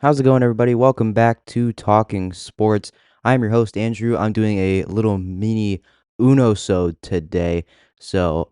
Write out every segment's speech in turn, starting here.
How's it going, everybody? Welcome back to Talking Sports. I'm your host, Andrew. I'm doing a little mini UNOSODE today.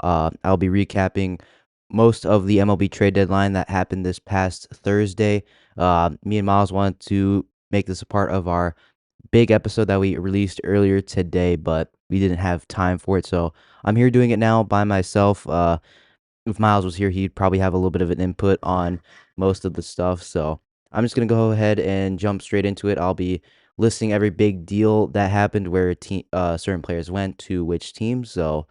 I'll be recapping most of the MLB trade deadline that happened this past Thursday. Me and Miles wanted to make this a part of our big episode that we released earlier today, but we didn't have time for it. So I'm here doing it now by myself. If Miles was here, he'd probably have a little bit of an input on most of the stuff. So I'm just gonna go ahead and jump straight into it. I'll be listing every big deal that happened where certain players went to which team. So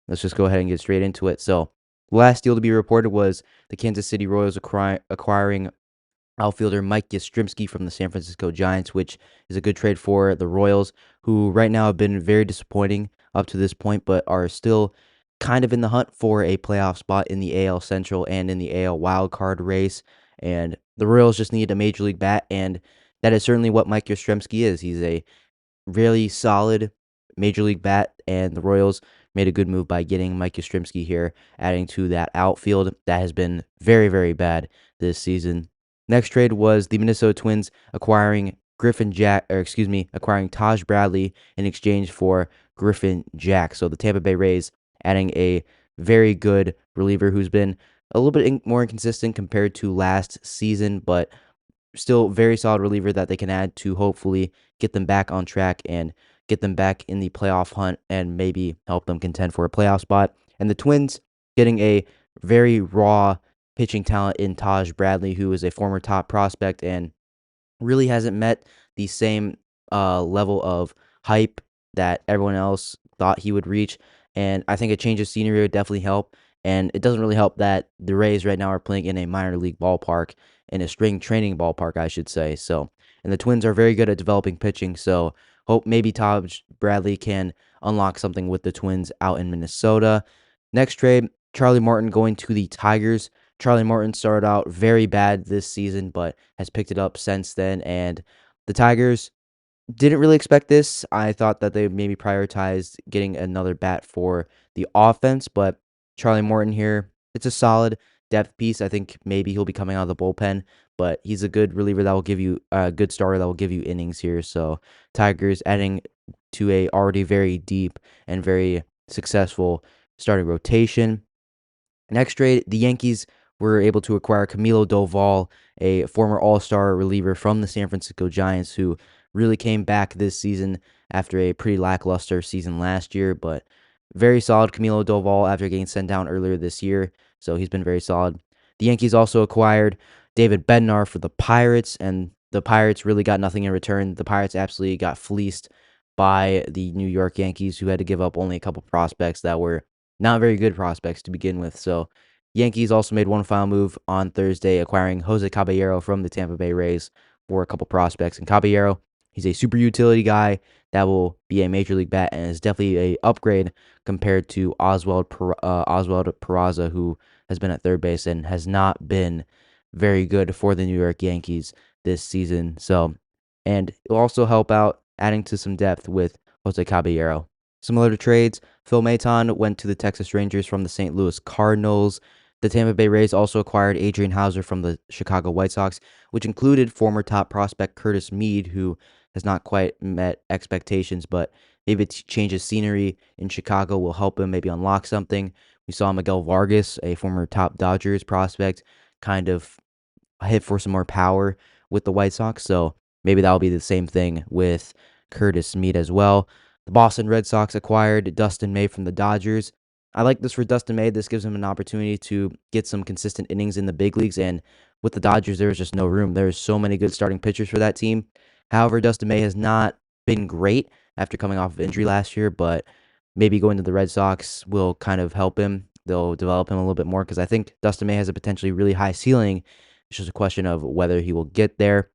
let's just go ahead and get straight into it. So last deal to be reported was the Kansas City Royals acquiring outfielder Mike Yastrzemski from the San Francisco Giants, which is a good trade for the Royals, who right now have been very disappointing up to this point, but are still kind of in the hunt for a playoff spot in the AL Central and in the AL wildcard race. And the Royals just need a major league bat, and that is certainly what Mike Yastrzemski is. He's a really solid major league bat, and the Royals made a good move by getting Mike Yastrzemski here, adding to that outfield that has been very, very bad this season. Next trade was the Minnesota Twins acquiring Taj Bradley in exchange for Griffin Jack. So the Tampa Bay Rays adding a very good reliever who's been a little bit more inconsistent compared to last season, but still very solid reliever that they can add to hopefully get them back on track and get them back in the playoff hunt and maybe help them contend for a playoff spot. And the Twins getting a very raw pitching talent in Taj Bradley, who is a former top prospect and really hasn't met the same level of hype that everyone else thought he would reach. And I think a change of scenery would definitely help. And it doesn't really help that the Rays right now are playing in a minor league ballpark, in a spring training ballpark, I should say. And the Twins are very good at developing pitching. So, hope maybe Taj Bradley can unlock something with the Twins out in Minnesota. Next trade, Charlie Martin going to the Tigers. Charlie Morton started out very bad this season, but has picked it up since then. And the Tigers didn't really expect this. I thought that they maybe prioritized getting another bat for the offense, but Charlie Morton here, it's a solid depth piece. I think maybe he'll be coming out of the bullpen, but he's a good reliever that will give you a good starter that will give you innings here. So Tigers adding to a already very deep and very successful starting rotation. Next trade, the Yankees were able to acquire Camilo Doval, a former All-Star reliever from the San Francisco Giants, who really came back this season after a pretty lackluster season last year, but very solid Camilo Doval after getting sent down earlier this year, so he's been very solid. The Yankees also acquired David Bednar for the Pirates, and the Pirates really got nothing in return. The Pirates absolutely got fleeced by the New York Yankees, who had to give up only a couple prospects that were not very good prospects to begin with. So Yankees also made one final move on Thursday, acquiring Jose Caballero from the Tampa Bay Rays for a couple prospects. And Caballero, he's a super utility guy that will be a major league bat and is definitely a upgrade compared to Oswald Peraza, who has been at third base and has not been very good for the New York Yankees this season. And it'll also help out adding to some depth with Jose Caballero. Similar to trades, Phil Maton went to the Texas Rangers from the St. Louis Cardinals. The Tampa Bay Rays also acquired Adrian Hauser from the Chicago White Sox, which included former top prospect Curtis Mead, who has not quite met expectations, but maybe a change of scenery in Chicago will help him maybe unlock something. We saw Miguel Vargas, a former top Dodgers prospect, kind of hit for some more power with the White Sox, so maybe that'll be the same thing with Curtis Mead as well. The Boston Red Sox acquired Dustin May from the Dodgers. I like this for Dustin May. This gives him an opportunity to get some consistent innings in the big leagues. And with the Dodgers, there is just no room. There's so many good starting pitchers for that team. However, Dustin May has not been great after coming off of injury last year, but maybe going to the Red Sox will kind of help him. They'll develop him a little bit more because I think Dustin May has a potentially really high ceiling. It's just a question of whether he will get there.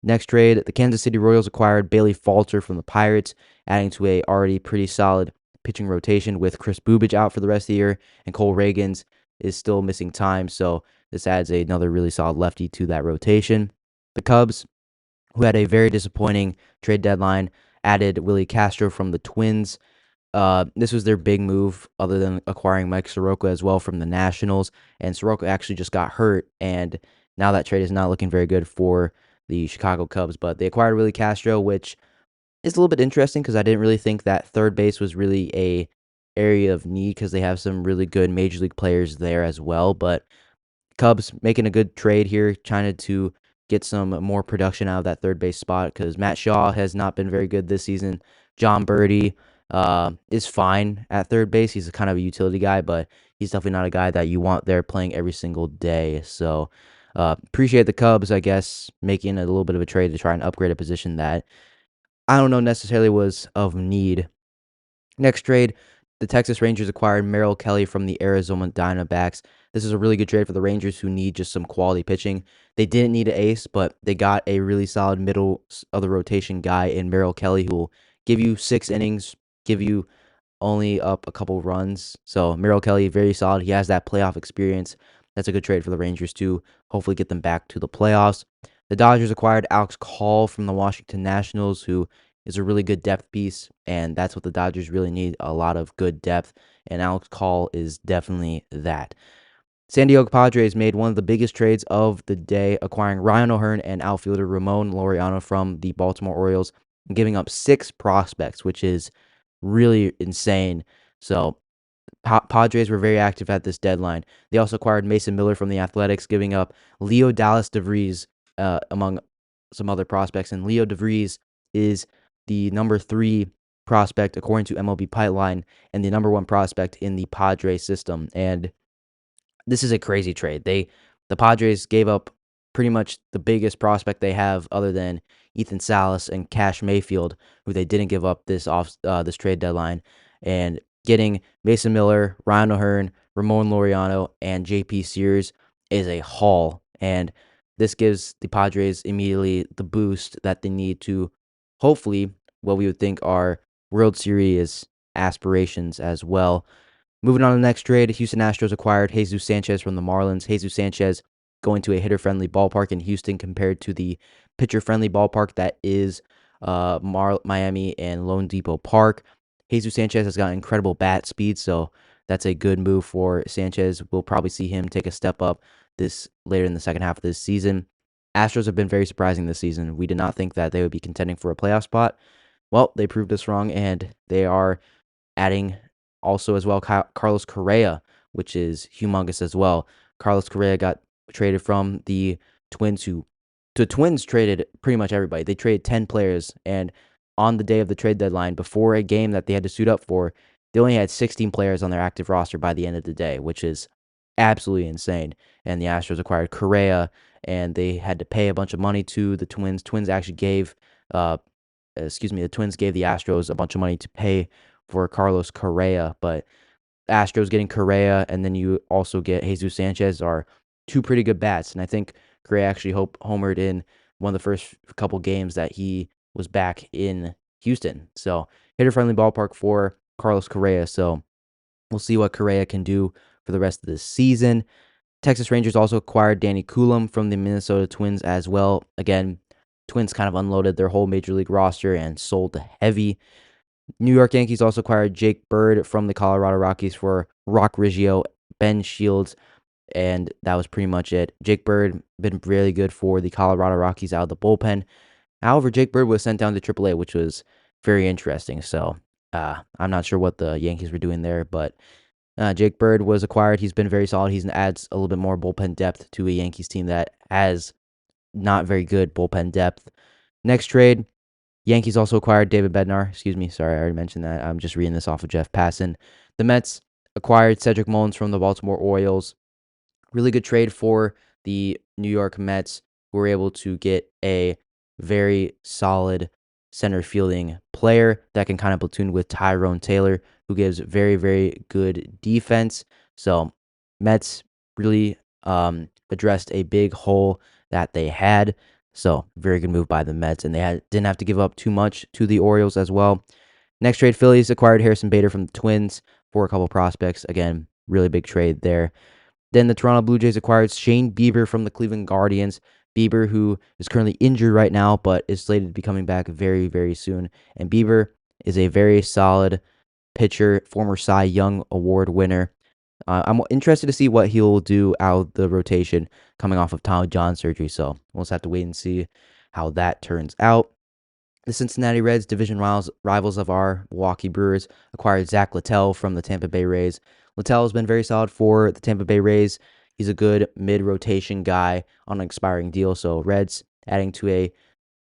Next trade, the Kansas City Royals acquired Bailey Falter from the Pirates, adding to a already pretty solid pitching rotation with Chris Bubich out for the rest of the year, and Cole Reagans is still missing time, so this adds another really solid lefty to that rotation. The Cubs, who had a very disappointing trade deadline, added Willie Castro from the Twins. This was their big move, other than acquiring Mike Soroka as well from the Nationals, and Soroka actually just got hurt, and now that trade is not looking very good for the Chicago Cubs. But they acquired Willie Castro, which is a little bit interesting because I didn't really think that third base was really a area of need because they have some really good major league players there as well. But Cubs making a good trade here, trying to get some more production out of that third base spot because Matt Shaw has not been very good this season. John Birdie is fine at third base. He's a kind of a utility guy, but he's definitely not a guy that you want there playing every single day. So appreciate the Cubs, I guess, making a little bit of a trade to try and upgrade a position that I don't know necessarily was of need. Next trade, the Texas Rangers acquired Merrill Kelly from the Arizona Diamondbacks. This is a really good trade for the Rangers who need just some quality pitching. They didn't need an ace, but they got a really solid middle of the rotation guy in Merrill Kelly who will give you 6 innings, give you only up a couple runs. So Merrill Kelly, very solid. He has that playoff experience. That's a good trade for the Rangers to hopefully get them back to the playoffs. The Dodgers acquired Alex Call from the Washington Nationals, who is a really good depth piece, and that's what the Dodgers really need, a lot of good depth, and Alex Call is definitely that. San Diego Padres made one of the biggest trades of the day, acquiring Ryan O'Hearn and outfielder Ramon Laureano from the Baltimore Orioles, and giving up 6 prospects, which is really insane. So Padres were very active at this deadline. They also acquired Mason Miller from the Athletics, giving up Leo Dallas DeVries, among some other prospects. And Leo DeVries is the number 3 prospect according to MLB Pipeline and the number 1 prospect in the Padres system. And this is a crazy trade. The Padres gave up pretty much the biggest prospect they have other than Ethan Salas and Cash Mayfield, who they didn't give up this trade deadline, and getting Mason Miller, Ryan O'Hearn, Ramon Laureano, and JP Sears is a haul. And this gives the Padres immediately the boost that they need to hopefully what we would think are World Series aspirations as well. Moving on to the next trade, Houston Astros acquired Jesus Sanchez from the Marlins. Jesus Sanchez going to a hitter-friendly ballpark in Houston compared to the pitcher-friendly ballpark that is Miami and Lone Depot Park. Jesus Sanchez has got incredible bat speed, so that's a good move for Sanchez. We'll probably see him take a step up this later in the second half of this season. Astros have been very surprising this season. We did not think that they would be contending for a playoff spot. Well, they proved us wrong, and they are adding also as well Carlos Correa, which is humongous as well. Carlos Correa got traded from the Twins, who the Twins traded pretty much everybody. They traded 10 players, and on the day of the trade deadline, before a game that they had to suit up for, they only had 16 players on their active roster by the end of the day, which is absolutely insane. And the Astros acquired Correa, and they had to pay a bunch of money to the Twins. The Twins gave the Astros a bunch of money to pay for Carlos Correa, but Astros getting Correa and then you also get Jesus Sanchez are 2 pretty good bats. And I think Correa actually homered in one of the first couple games that he was back in Houston. So hitter-friendly ballpark for Carlos Correa. So we'll see what Correa can do for the rest of the season. Texas Rangers also acquired Danny Coulomb from the Minnesota Twins as well. Again, Twins kind of unloaded their whole major league roster and sold heavy. New York Yankees also acquired Jake Bird from the Colorado Rockies for Rock Riggio, Ben Shields, and that was pretty much it. Jake Bird been really good for the Colorado Rockies out of the bullpen. However, Jake Bird was sent down to AAA, which was very interesting. So I'm not sure what the Yankees were doing there, but Jake Bird was acquired. He's been very solid. He adds a little bit more bullpen depth to a Yankees team that has not very good bullpen depth. Next trade, Yankees also acquired David Bednar. Excuse me. Sorry, I already mentioned that. I'm just reading this off of Jeff Passan. The Mets acquired Cedric Mullins from the Baltimore Orioles. Really good trade for the New York Mets, who were able to get a very solid center fielding player that can kind of platoon with Tyrone Taylor, who gives very, very good defense. So Mets really addressed a big hole that they had. So very good move by the Mets, and they didn't have to give up too much to the Orioles as well. Next trade, Phillies acquired Harrison Bader from the Twins for a couple prospects. Again, really big trade there. Then the Toronto Blue Jays acquired Shane Bieber from the Cleveland Guardians. Bieber, who is currently injured right now, but is slated to be coming back very, very soon. And Bieber is a very solid pitcher, former Cy Young Award winner. I'm interested to see what he'll do out of the rotation coming off of Tommy John surgery, so we'll just have to wait and see. how that turns out. The Cincinnati Reds, division rivals of our Milwaukee Brewers, acquired Zach Littell from the Tampa Bay Rays. Littell has been very solid for the Tampa Bay Rays. He's a good mid-rotation guy on an expiring deal. So Reds adding to a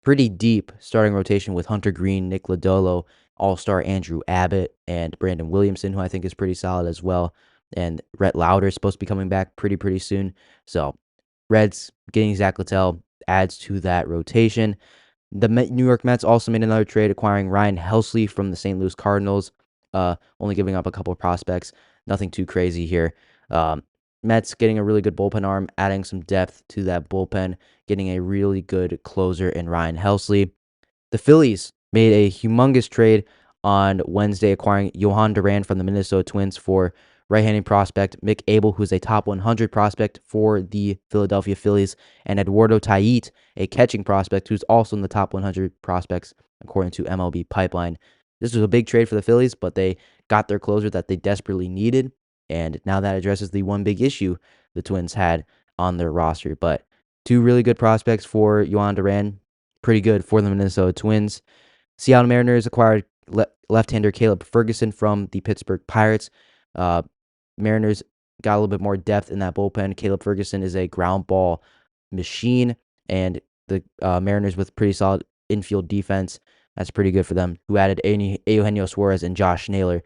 pretty deep starting rotation with Hunter Green, Nick Lodolo, All-Star Andrew Abbott, and Brandon Williamson, who I think is pretty solid as well. And Rhett Lauder is supposed to be coming back pretty soon. So Reds getting Zach Littell adds to that rotation. The New York Mets also made another trade, acquiring Ryan Helsley from the St. Louis Cardinals, only giving up a couple of prospects. Nothing too crazy here. Mets getting a really good bullpen arm, adding some depth to that bullpen, getting a really good closer in Ryan Helsley. The Phillies made a humongous trade on Wednesday, acquiring Johan Duran from the Minnesota Twins for right-handed prospect Mick Abel, who's a top 100 prospect for the Philadelphia Phillies, and Eduardo Tait, a catching prospect who's also in the top 100 prospects according to MLB Pipeline. This was a big trade for the Phillies, but they got their closer that they desperately needed, and now that addresses the one big issue the Twins had on their roster. But two really good prospects for Johan Duran, pretty good for the Minnesota Twins. Seattle Mariners acquired left-hander Caleb Ferguson from the Pittsburgh Pirates. Mariners got a little bit more depth in that bullpen. Caleb Ferguson is a ground ball machine, and the Mariners with pretty solid infield defense. That's pretty good for them. Who added Eugenio Suarez and Josh Naylor.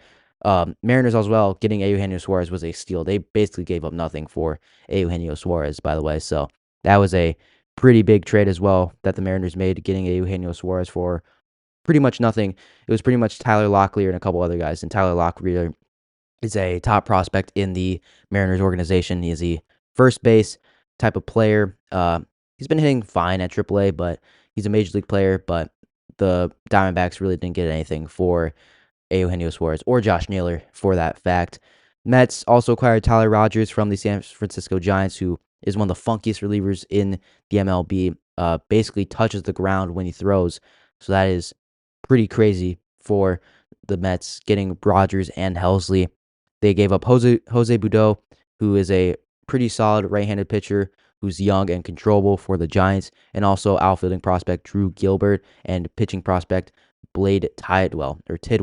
Mariners as well, getting Eugenio Suarez was a steal. They basically gave up nothing for Eugenio Suarez, by the way. So that was a pretty big trade as well that the Mariners made, getting Eugenio Suarez for pretty much nothing. It was pretty much Tyler Locklear and a couple other guys. And Tyler Locklear is a top prospect in the Mariners organization. He is a first base type of player. He's been hitting fine at AAA, but he's a major league player. But the Diamondbacks really didn't get anything for Eugenio Suarez or Josh Naylor for that fact. Mets also acquired Tyler Rogers from the San Francisco Giants, who is one of the funkiest relievers in the MLB. Basically touches the ground when he throws. So that is pretty crazy for the Mets getting Rogers and Helsley. They gave up Jose Budo, who is a pretty solid right-handed pitcher who's young and controllable for the Giants, and also outfielding prospect Drew Gilbert and pitching prospect Blade Tidwell,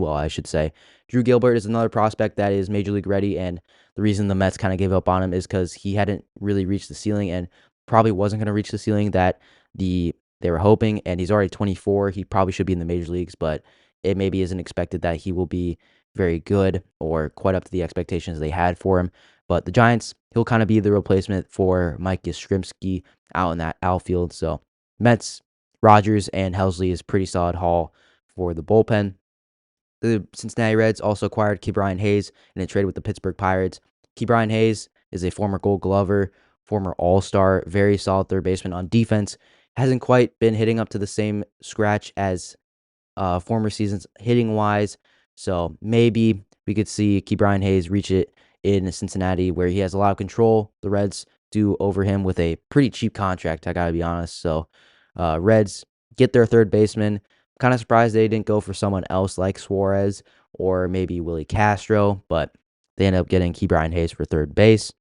I should say. Drew Gilbert is another prospect that is major league ready, and the reason the Mets kind of gave up on him is because he hadn't really reached the ceiling and probably wasn't going to reach the ceiling that they were hoping, and he's already 24. He probably should be in the major leagues, but it maybe isn't expected that he will be very good or quite up to the expectations they had for him. But the Giants, he'll kind of be the replacement for Mike Yastrzemski out in that outfield. So Mets, Rogers, and Helsley is pretty solid haul for the bullpen. The Cincinnati Reds also acquired Ke'Bryan Hayes in a trade with the Pittsburgh Pirates. Ke'Bryan Hayes is a former Gold Glover, former All-Star, very solid third baseman on defense. Hasn't quite been hitting up to the same scratch as former seasons hitting-wise. So maybe we could see Ke'Bryan Hayes reach it in Cincinnati, where he has a lot of control. The Reds do over him with a pretty cheap contract, I got to be honest. So Reds get their third baseman. Kind of surprised they didn't go for someone else like Suarez or maybe Willie Castro, but they ended up getting Ke'Bryan Hayes for third base.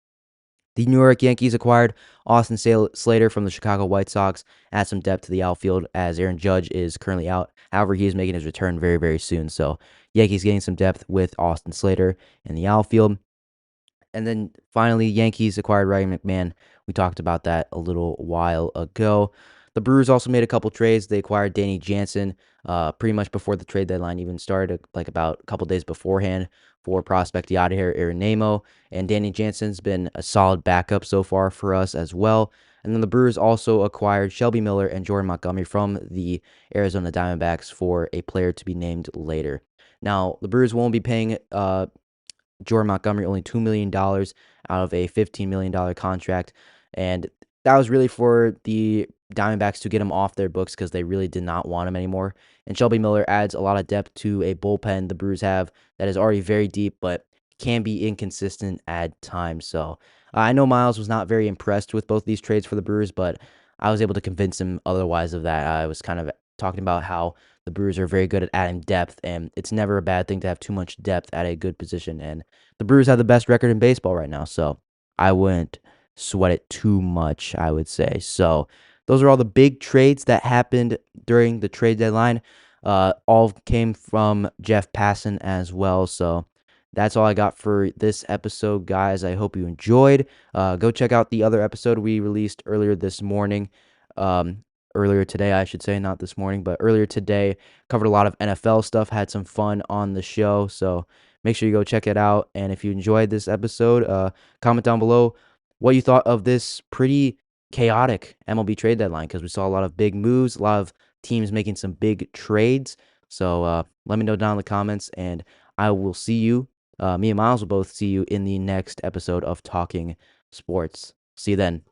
The New York Yankees acquired Austin Slater from the Chicago White Sox, add some depth to the outfield as Aaron Judge is currently out. However, he is making his return very soon. So Yankees getting some depth with Austin Slater in the outfield. And then finally, Yankees acquired Ryan McMahon. We talked about that a little while ago. The Brewers also made a couple trades. They acquired Danny Jansen pretty much before the trade deadline even started, like about a couple days beforehand, for prospect Yadier Arenamo. And Danny Jansen's been a solid backup so far for us as well. And then the Brewers also acquired Shelby Miller and Jordan Montgomery from the Arizona Diamondbacks for a player to be named later. Now, the Brewers won't be paying Jordan Montgomery only $2 million out of a $15 million contract. And that was really for the Diamondbacks to get him off their books because they really did not want him anymore. And Shelby Miller adds a lot of depth to a bullpen the Brewers have that is already very deep, but can be inconsistent at times. So I know Miles was not very impressed with both these trades for the Brewers, but I was able to convince him otherwise of that. I was kind of talking about how the Brewers are very good at adding depth, and it's never a bad thing to have too much depth at a good position. And the Brewers have the best record in baseball right now, so I wouldn't sweat it too much, I would say. So those are all the big trades that happened during the trade deadline. All came from Jeff Passan as well. So that's all I got for this episode, guys. I hope you enjoyed. Go check out the other episode we released earlier this morning. Earlier today, I should say, not this morning, but earlier today. Covered a lot of NFL stuff, had some fun on the show. So make sure you go check it out. And if you enjoyed this episode, comment down below what you thought of this pretty chaotic MLB trade deadline, because we saw a lot of big moves, a lot of teams making some big trades. So let me know down in the comments, and I will see you. Me and Miles will both see you in the next episode of Talking Sports. See you then.